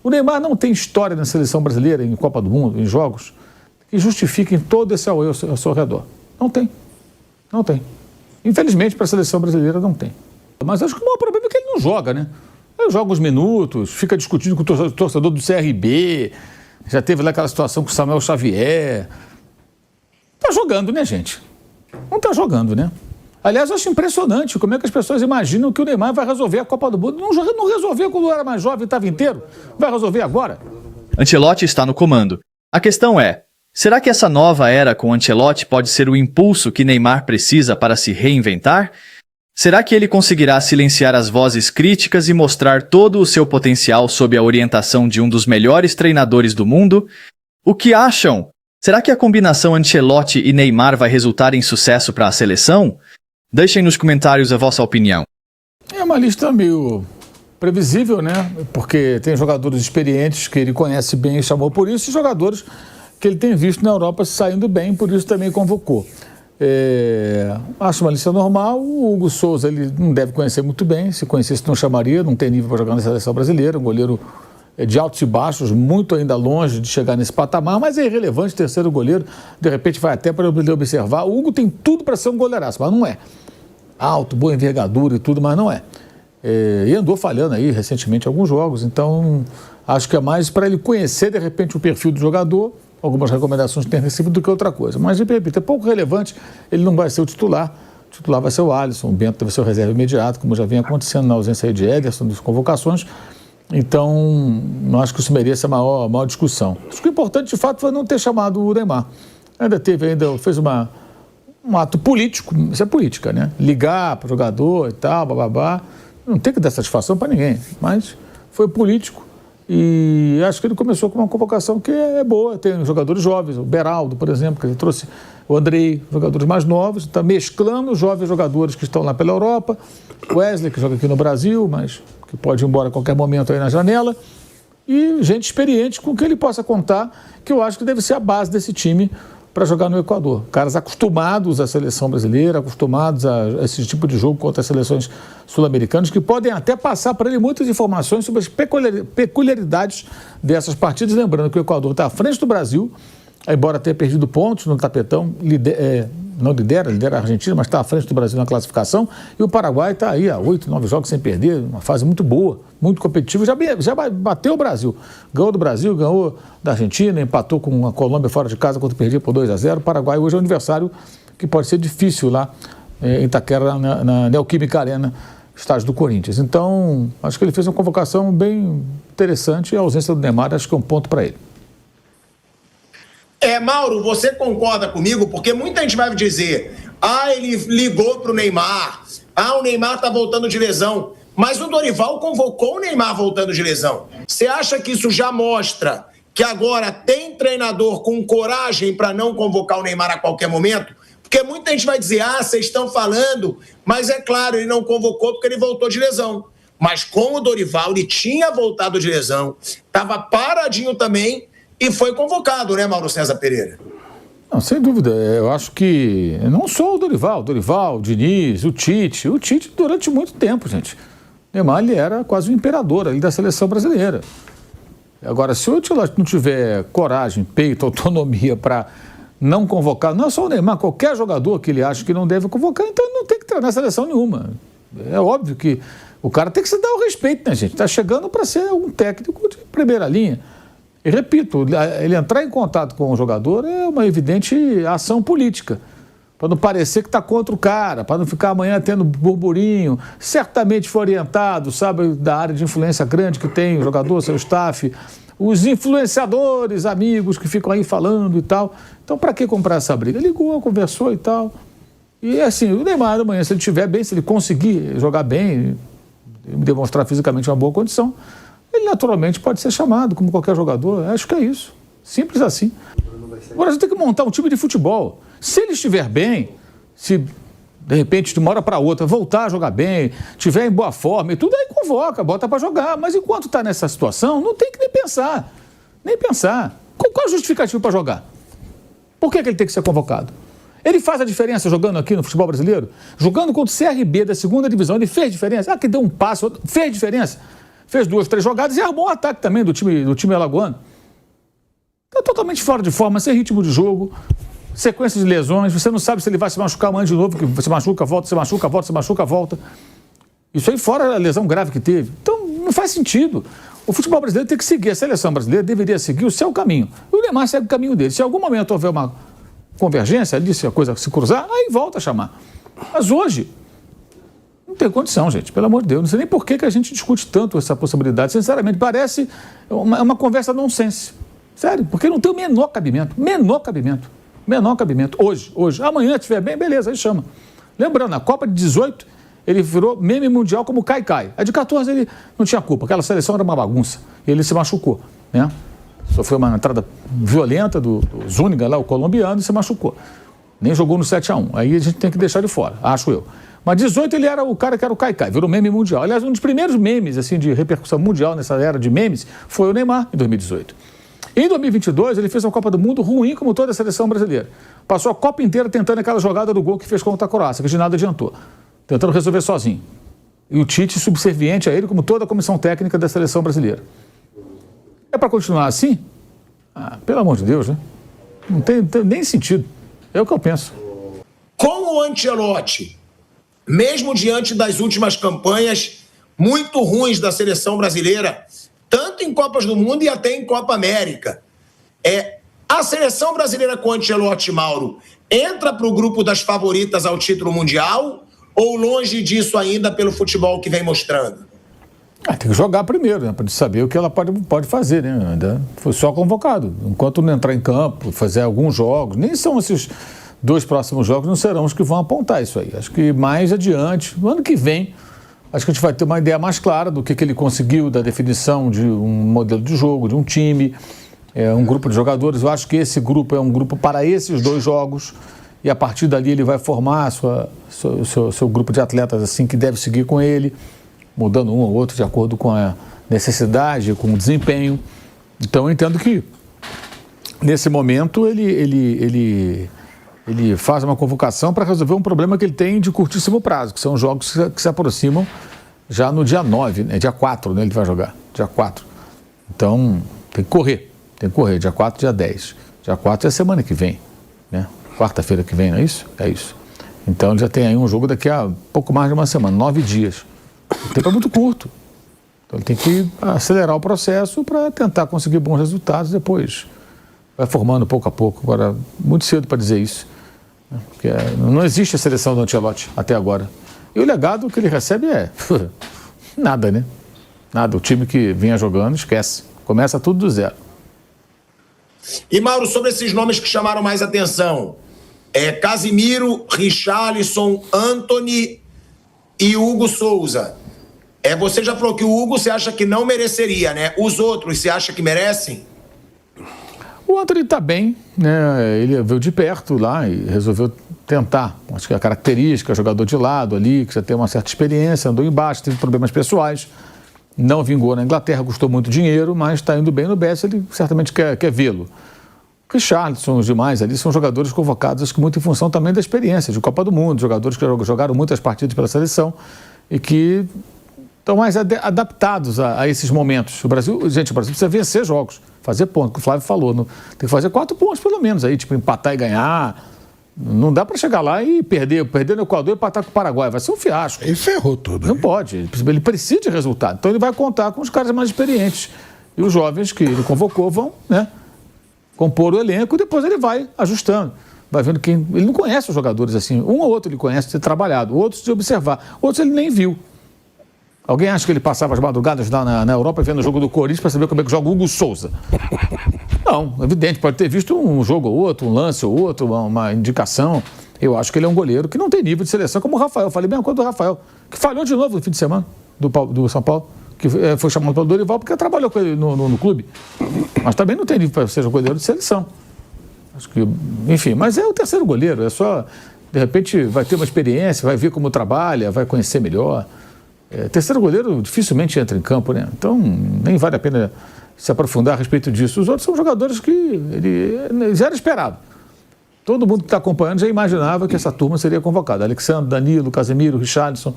O Neymar não tem história na seleção brasileira, em Copa do Mundo, em jogos, que justifiquem todo esse auê ao seu redor. Não tem. Não tem. Infelizmente, para a seleção brasileira, não tem. Mas acho que o maior problema é que ele não joga, né? Ele joga uns minutos, fica discutindo com o torcedor do CRB, já teve lá aquela situação com o Samuel Xavier. Tá jogando, né, gente? Não tá jogando, né? Aliás, eu acho impressionante como é que as pessoas imaginam que o Neymar vai resolver a Copa do Mundo. Não resolveu quando era mais jovem e estava inteiro. Vai resolver agora? Ancelotti está no comando. A questão é, será que essa nova era com Ancelotti pode ser o impulso que Neymar precisa para se reinventar? Será que ele conseguirá silenciar as vozes críticas e mostrar todo o seu potencial sob a orientação de um dos melhores treinadores do mundo? O que acham? Será que a combinação Ancelotti e Neymar vai resultar em sucesso para a seleção? Deixem nos comentários a vossa opinião. É uma lista meio previsível, né? Porque tem jogadores experientes que ele conhece bem e chamou por isso, e jogadores que ele tem visto na Europa saindo bem, por isso também convocou. Acho uma lista normal. O Hugo Souza ele não deve conhecer muito bem, se conhecesse não chamaria, não tem nível para jogar na seleção brasileira, um goleiro de altos e baixos, muito ainda longe de chegar nesse patamar, mas é irrelevante, terceiro goleiro, de repente vai até para ele observar. O Hugo tem tudo para ser um goleiraço, mas não é. Alto, boa envergadura e tudo, mas não é. E andou falhando aí recentemente alguns jogos, então acho que é mais para ele conhecer de repente o perfil do jogador, algumas recomendações que tem recebido do que outra coisa. Mas, repito, é pouco relevante, ele não vai ser o titular vai ser o Alisson, o Bento deve ser o reserva imediato, como já vem acontecendo na ausência aí de Ederson, das convocações. Então, não acho que isso mereça a maior discussão. Acho que o importante, de fato, foi não ter chamado o Neymar. Fez um ato político, isso é política, né? Ligar para o jogador e tal, bababá. Não tem que dar satisfação para ninguém, mas foi político. E acho que ele começou com uma convocação que é boa. Tem jogadores jovens, o Beraldo, por exemplo, que ele trouxe o Andrei, jogadores mais novos, está mesclando os jovens jogadores que estão lá pela Europa, o Wesley, que joga aqui no Brasil, mas que pode ir embora a qualquer momento aí na janela, e gente experiente com que ele possa contar, que eu acho que deve ser a base desse time para jogar no Equador. Caras acostumados à seleção brasileira, acostumados a esse tipo de jogo contra as seleções sul-americanas, que podem até passar para ele muitas informações sobre as peculiaridades dessas partidas. Lembrando que o Equador está à frente do Brasil, embora tenha perdido pontos no tapetão, não lidera a Argentina, mas está à frente do Brasil na classificação, e o Paraguai está aí há 8, 9 jogos sem perder, uma fase muito boa, muito competitiva, já bateu o Brasil, ganhou do Brasil, ganhou da Argentina, empatou com a Colômbia fora de casa quando perdia por 2-0, o Paraguai hoje é um adversário que pode ser difícil lá em Itaquera, na Neoquímica Arena, estádio do Corinthians. Então, acho que ele fez uma convocação bem interessante, e a ausência do Neymar acho que é um ponto para ele. Mauro, você concorda comigo? Porque muita gente vai dizer, ele ligou para o Neymar, o Neymar está voltando de lesão, mas o Dorival convocou o Neymar voltando de lesão. Você acha que isso já mostra que agora tem treinador com coragem para não convocar o Neymar a qualquer momento? Porque muita gente vai dizer, vocês estão falando, mas é claro, ele não convocou porque ele voltou de lesão. Mas com o Dorival, ele tinha voltado de lesão, estava paradinho também, e foi convocado, né, Mauro César Pereira? Não, sem dúvida. Eu acho que não só o Dorival, o Diniz, o Tite durante muito tempo, gente. Neymar, ele era quase o imperador ali da seleção brasileira. Agora, se o Ancelotti não tiver coragem, peito, autonomia para não convocar, não é só o Neymar, qualquer jogador que ele acha que não deve convocar, então ele não tem que treinar seleção nenhuma. É óbvio que o cara tem que se dar o respeito, né, gente? Está chegando para ser um técnico de primeira linha. E repito, ele entrar em contato com o jogador é uma evidente ação política, para não parecer que está contra o cara, para não ficar amanhã tendo burburinho, certamente foi orientado, sabe, da área de influência grande que tem o jogador, seu staff, os influenciadores, amigos que ficam aí falando e tal. Então, para que comprar essa briga? Ligou, conversou e tal. E assim, o Neymar amanhã, se ele estiver bem, se ele conseguir jogar bem, demonstrar fisicamente uma boa condição, ele naturalmente pode ser chamado, como qualquer jogador. Acho que é isso. Simples assim. Agora, você tem que montar um time de futebol. Se ele estiver bem, se de repente, de uma hora para outra, voltar a jogar bem, estiver em boa forma e tudo, aí convoca, bota para jogar. Mas enquanto está nessa situação, não tem que nem pensar. Nem pensar. Qual é o justificativo para jogar? Por que ele tem que ser convocado? Ele faz a diferença jogando aqui no futebol brasileiro? Jogando contra o CRB da segunda divisão, ele fez diferença? Que deu um passo, fez diferença? fez 2, 3 jogadas e armou um ataque também do time alagoano. Está totalmente fora de forma, sem ritmo de jogo, sequência de lesões, você não sabe se ele vai se machucar amanhã de novo, que se machuca, volta, se machuca, volta, se machuca, volta. Isso aí fora a lesão grave que teve. Então, não faz sentido. O futebol brasileiro tem que seguir, a seleção brasileira deveria seguir o seu caminho. E o Neymar segue o caminho dele. Se em algum momento houver uma convergência ali, se a coisa se cruzar, aí volta a chamar. Mas hoje, não tem condição, gente, pelo amor de Deus. Não sei nem por que a gente discute tanto essa possibilidade. Sinceramente, parece uma conversa nonsense. Sério, porque não tem o menor cabimento. Hoje. Amanhã, se estiver bem, beleza, aí chama. Lembrando, na Copa de 18, ele virou meme mundial como Caicai. A de 14 ele não tinha culpa, aquela seleção era uma bagunça. E ele se machucou, né? Sofreu uma entrada violenta do Zúñiga, lá, o colombiano, e se machucou. Nem jogou no 7-1. Aí a gente tem que deixar de fora, acho eu. Mas 18 ele era o cara que era o Caicai, virou meme mundial. Aliás, um dos primeiros memes assim, de repercussão mundial nessa era de memes foi o Neymar, em 2018. Em 2022, ele fez uma Copa do Mundo ruim como toda a seleção brasileira. Passou a Copa inteira tentando aquela jogada do gol que fez contra a Croácia, que de nada adiantou. Tentando resolver sozinho. E o Tite subserviente a ele, como toda a comissão técnica da seleção brasileira. É para continuar assim? Pelo amor de Deus, né? Não tem nem sentido. É o que eu penso. Com o Ancelotti, mesmo diante das últimas campanhas muito ruins da seleção brasileira, tanto em Copas do Mundo e até em Copa América, a seleção brasileira com o Ancelotti, Mauro, entra para o grupo das favoritas ao título mundial ou longe disso ainda pelo futebol que vem mostrando? Tem que jogar primeiro, né, para saber o que ela pode fazer, né? Ainda foi só convocado. Enquanto não entrar em campo, fazer alguns jogos, nem são esses 2 próximos jogos, não serão os que vão apontar isso aí. Acho que mais adiante, no ano que vem, acho que a gente vai ter uma ideia mais clara do que ele conseguiu, da definição de um modelo de jogo, de um time, um grupo de jogadores. Eu acho que esse grupo é um grupo para esses 2 jogos e a partir dali ele vai formar seu grupo de atletas assim que deve seguir com ele, mudando um ou outro de acordo com a necessidade, com o desempenho. Então eu entendo que nesse momento ele faz uma convocação para resolver um problema que ele tem de curtíssimo prazo, que são jogos que se aproximam já no dia 9, né? Dia 4, né? Ele vai jogar, dia 4. Então tem que correr, dia 4, dia 10. Dia 4 é a semana que vem, né? Quarta-feira que vem, não é isso? É isso. Então ele já tem aí um jogo daqui a pouco mais de uma semana, 9 dias. O tempo é muito curto. Então ele tem que acelerar o processo para tentar conseguir bons resultados depois. Vai formando pouco a pouco. Agora, muito cedo para dizer isso. Porque não existe a seleção do Ancelotti até agora. E o legado que ele recebe é nada, né? Nada. O time que vinha jogando, esquece. Começa tudo do zero. E, Mauro, sobre esses nomes que chamaram mais atenção, Casimiro, Richarlison, Antony e Hugo Souza. Você já falou que o Hugo você acha que não mereceria, né? Os outros você acha que merecem? O Antony está bem, né? Ele veio de perto lá e resolveu tentar. Acho que a característica, jogador de lado ali, que já tem uma certa experiência, andou embaixo, teve problemas pessoais, não vingou na Inglaterra, custou muito dinheiro, mas está indo bem no Betis, ele certamente quer vê-lo. Richarlison, os demais ali são jogadores convocados, acho que muito em função também da experiência de Copa do Mundo, jogadores que jogaram muitas partidas pela seleção e que estão mais adaptados a esses momentos. O Brasil precisa vencer jogos, fazer pontos, que o Flávio falou, tem que fazer 4 pontos pelo menos aí, tipo empatar e ganhar. Não dá para chegar lá e perder no Equador e empatar com o Paraguai, vai ser um fiasco. Ele ferrou tudo. Não pode, ele precisa de resultado. Então ele vai contar com os caras mais experientes. E os jovens que ele convocou vão, né, compor o elenco e depois ele vai ajustando. Vai vendo quem... Ele não conhece os jogadores assim. Um ou outro ele conhece de ter trabalhado, outros de observar, outros ele nem viu. Alguém acha que ele passava as madrugadas lá na Europa vendo o jogo do Corinthians para saber como é que joga o Hugo Souza? Não, evidente, pode ter visto um jogo ou outro, um lance ou outro, uma indicação. Eu acho que ele é um goleiro que não tem nível de seleção como o Rafael. Eu falei bem a coisa do Rafael, que falhou de novo no fim de semana do São Paulo, que foi chamado pelo Dorival porque trabalhou com ele no clube. Mas também não tem nível para ser um goleiro de seleção. Acho que, enfim, mas é o terceiro goleiro, é só, de repente, vai ter uma experiência, vai ver como trabalha, vai conhecer melhor. Terceiro goleiro dificilmente entra em campo, né? Então nem vale a pena se aprofundar a respeito disso. Os outros são jogadores que ele já era esperado. Todo mundo que está acompanhando já imaginava que essa turma seria convocada. Alexandre, Danilo, Casemiro, Richarlison,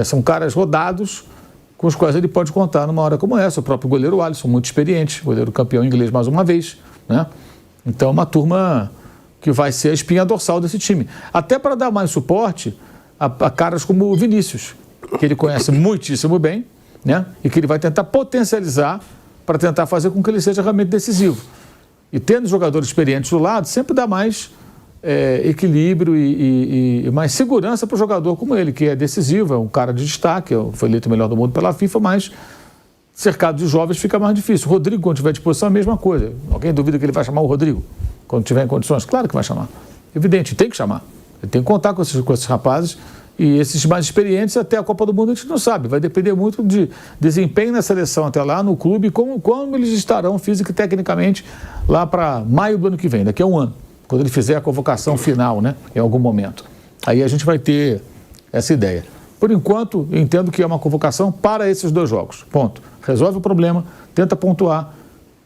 são caras rodados com os quais ele pode contar numa hora como essa. O próprio goleiro Alisson, muito experiente, goleiro campeão inglês mais uma vez, né? Então, uma turma que vai ser a espinha dorsal desse time. Até para dar mais suporte a caras como o Vinícius, que ele conhece muitíssimo bem, né? E que ele vai tentar potencializar para tentar fazer com que ele seja realmente decisivo. E tendo jogadores experientes do lado, sempre dá mais equilíbrio e mais segurança para o jogador como ele, que é decisivo, é um cara de destaque, foi eleito o melhor do mundo pela FIFA, mas cercado de jovens fica mais difícil. O Rodrigo, quando tiver à disposição, é a mesma coisa. Alguém duvida que ele vai chamar o Rodrigo quando tiver em condições? Claro que vai chamar. Evidente, tem que chamar. Ele tem que contar com esses rapazes. E esses mais experientes, até a Copa do Mundo, a gente não sabe. Vai depender muito de desempenho na seleção até lá, no clube, como eles estarão física e tecnicamente lá para maio do ano que vem, daqui a um ano, quando ele fizer a convocação final, né, em algum momento. Aí a gente vai ter essa ideia. Por enquanto, eu entendo que é uma convocação para esses 2 jogos. Ponto. Resolve o problema, tenta pontuar,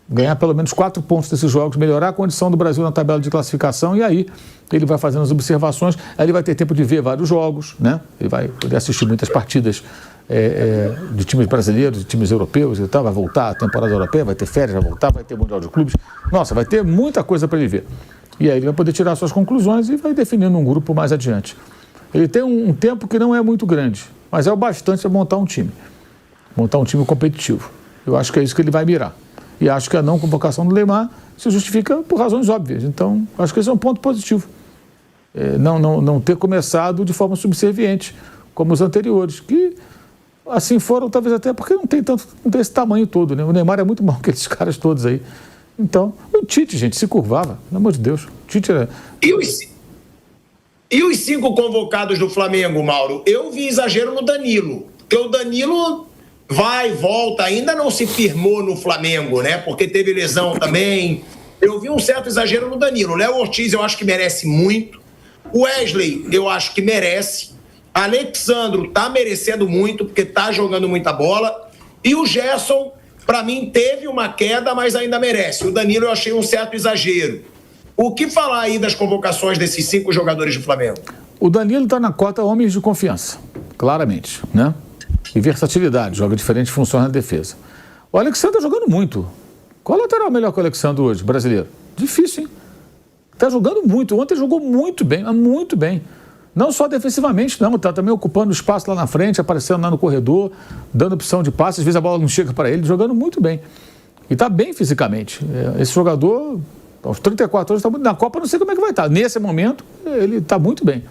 ganhar pelo menos 4 pontos desses jogos, melhorar a condição do Brasil na tabela de classificação, e aí ele vai fazendo as observações, aí ele vai ter tempo de ver vários jogos, né? Ele vai poder assistir muitas partidas de times brasileiros, de times europeus e tal, vai voltar a temporada europeia, vai ter férias, vai voltar, vai ter Mundial de Clubes. Nossa, vai ter muita coisa para ele ver. E aí ele vai poder tirar suas conclusões e vai definindo um grupo mais adiante. Ele tem um tempo que não é muito grande, mas é o bastante para montar um time competitivo. Eu acho que é isso que ele vai mirar. E acho que a não convocação do Neymar se justifica por razões óbvias. Então, acho que esse é um ponto positivo. Não ter começado de forma subserviente, como os anteriores, que assim foram, talvez até porque não tem esse tamanho todo, né? O Neymar é muito bom que esses caras todos aí. Então, o Tite, gente, se curvava, pelo amor de Deus. O Tite era... E os 5 convocados do Flamengo, Mauro? Eu vi exagero no Danilo. Porque o Danilo vai e volta, ainda não se firmou no Flamengo, né? Porque teve lesão também. Eu vi um certo exagero no Danilo. O Léo Ortiz eu acho que merece muito. O Wesley eu acho que merece. Alexandro tá merecendo muito, porque tá jogando muita bola. E o Gerson, para mim, teve uma queda, mas ainda merece. O Danilo eu achei um certo exagero. O que falar aí das convocações desses 5 jogadores do Flamengo? O Danilo está na cota homens de confiança, claramente, né? E versatilidade, joga diferentes funções na defesa. O Alexandre está jogando muito. Qual lateral é melhor que o Alexandre hoje, brasileiro? Difícil, hein? Está jogando muito. Ontem jogou muito bem, muito bem. Não só defensivamente, não. Está também ocupando espaço lá na frente, aparecendo lá no corredor, dando opção de passe. Às vezes a bola não chega para ele, jogando muito bem. E está bem fisicamente. Esse jogador, aos 34 anos, está muito... Na Copa não sei como é que vai estar. Nesse momento, ele está muito bem.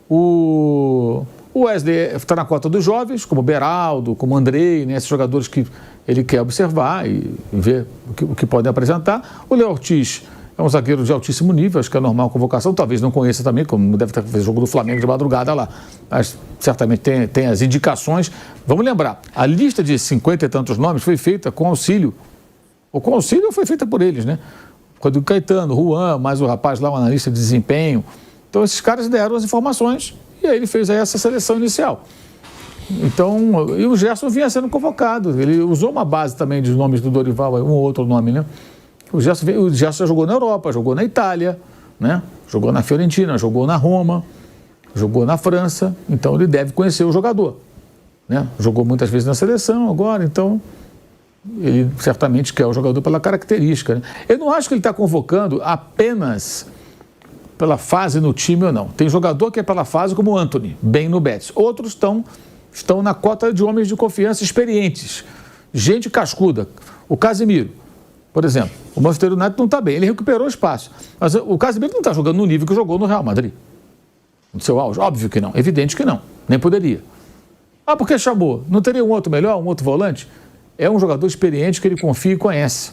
O Wesley está na cota dos jovens, como o Beraldo, como o Andrei, né? Esses jogadores que ele quer observar e ver o que podem apresentar. O Léo Ortiz é um zagueiro de altíssimo nível, acho que é normal a convocação, talvez não conheça também, como deve ter feito jogo do Flamengo de madrugada lá, mas certamente tem as indicações. Vamos lembrar, a lista de 50 e tantos nomes foi feita com auxílio, ou com auxílio foi feita por eles, né? Rodrigo Caetano, Juan, mais o rapaz lá, o analista de desempenho. Então esses caras deram as informações e aí ele fez aí essa seleção inicial. Então, e o Gerson vinha sendo convocado, ele usou uma base também de nomes do Dorival, um outro nome, né? O Gerson já jogou na Europa, jogou na Itália, né? Jogou na Fiorentina, jogou na Roma, jogou na França, então ele deve conhecer o jogador, né? Jogou muitas vezes na seleção agora, então ele certamente quer o jogador pela característica, né? Eu não acho que ele está convocando apenas pela fase no time ou não. Tem jogador que é pela fase como o Antony, bem no Betis. Outros estão na cota de homens de confiança experientes, gente cascuda. O Casemiro, por exemplo, o Manchester United não está bem, ele recuperou espaço. Mas o Casemiro não está jogando no nível que jogou no Real Madrid. No seu auge? Óbvio que não, evidente que não, nem poderia. Ah, porque chamou? Não teria um outro melhor, um outro volante? É um jogador experiente que ele confia e conhece.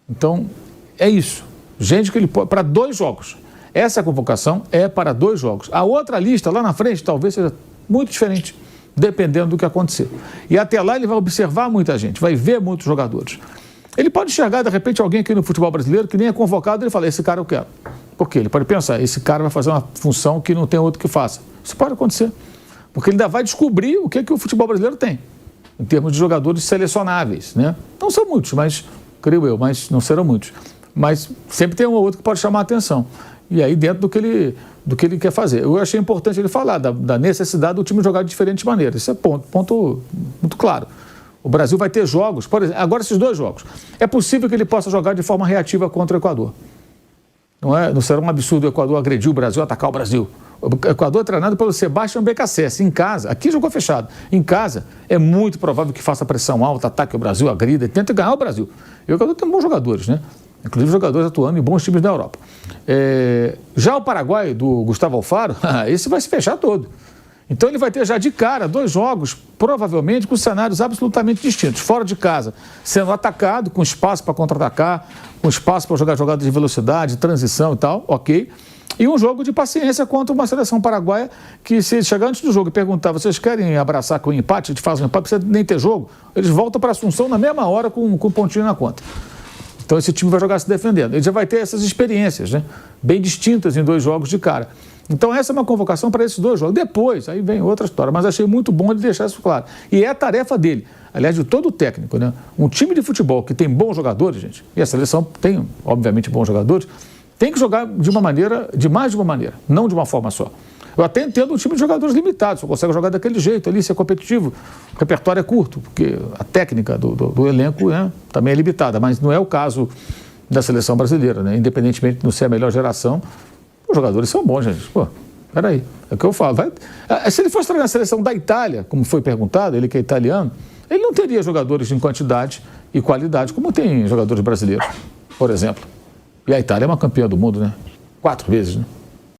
Então, é isso. Gente que ele pode, para 2 jogos. Essa convocação é para 2 jogos. A outra lista, lá na frente, talvez seja muito diferente, dependendo do que acontecer. E até lá ele vai observar muita gente, vai ver muitos jogadores. Ele pode enxergar, de repente, alguém aqui no futebol brasileiro que nem é convocado e ele fala, esse cara eu quero. Por quê? Ele pode pensar, esse cara vai fazer uma função que não tem outro que faça. Isso pode acontecer. Porque ele ainda vai descobrir o que o futebol brasileiro tem, em termos de jogadores selecionáveis, né? Não são muitos, mas, creio eu, mas não serão muitos. Mas sempre tem um ou outro que pode chamar a atenção. E aí dentro do que ele quer fazer. Eu achei importante ele falar da necessidade do time jogar de diferentes maneiras. Isso é ponto muito claro. O Brasil vai ter jogos, por exemplo, agora esses 2 jogos. É possível que ele possa jogar de forma reativa contra o Equador. Não será um absurdo o Equador agredir o Brasil, atacar o Brasil. O Equador é treinado pelo Sebastião Becassese, em casa. Aqui jogou fechado. Em casa, é muito provável que faça pressão alta, ataque o Brasil, agrida, tenta ganhar o Brasil. E o Equador tem bons jogadores, né? Inclusive jogadores atuando em bons times da Europa. Já o Paraguai, do Gustavo Alfaro, esse vai se fechar todo. Então ele vai ter já de cara 2 jogos, provavelmente com cenários absolutamente distintos. Fora de casa, sendo atacado, com espaço para contra-atacar, com espaço para jogar jogadas de velocidade, transição e tal, ok. E um jogo de paciência contra uma seleção paraguaia que, se chegar antes do jogo e perguntar, vocês querem abraçar com o empate? A gente faz um empate, não precisa nem ter jogo. Eles voltam para Assunção na mesma hora com um pontinho na conta. Então esse time vai jogar se defendendo. Ele já vai ter essas experiências, né? Bem distintas em 2 jogos de cara. Então essa é uma convocação para esses 2 jogos. Depois, aí vem outra história. Mas achei muito bom ele deixar isso claro. E é a tarefa dele, aliás, de todo o técnico, né? Um time de futebol que tem bons jogadores, gente, e a seleção tem, obviamente, bons jogadores, tem que jogar de mais de uma maneira, não de uma forma só. Eu até entendo um time de jogadores limitados, só consegue jogar daquele jeito ali, ser competitivo. O repertório é curto, porque a técnica do elenco, né, também é limitada, mas não é o caso da seleção brasileira, né? Independentemente de não ser a melhor geração, os jogadores são bons, gente. Pô, peraí, é o que eu falo. Se ele fosse treinar a seleção da Itália, como foi perguntado, ele que é italiano, ele não teria jogadores em quantidade e qualidade como tem jogadores brasileiros, por exemplo. E a Itália é uma campeã do mundo, né? 4 vezes, né?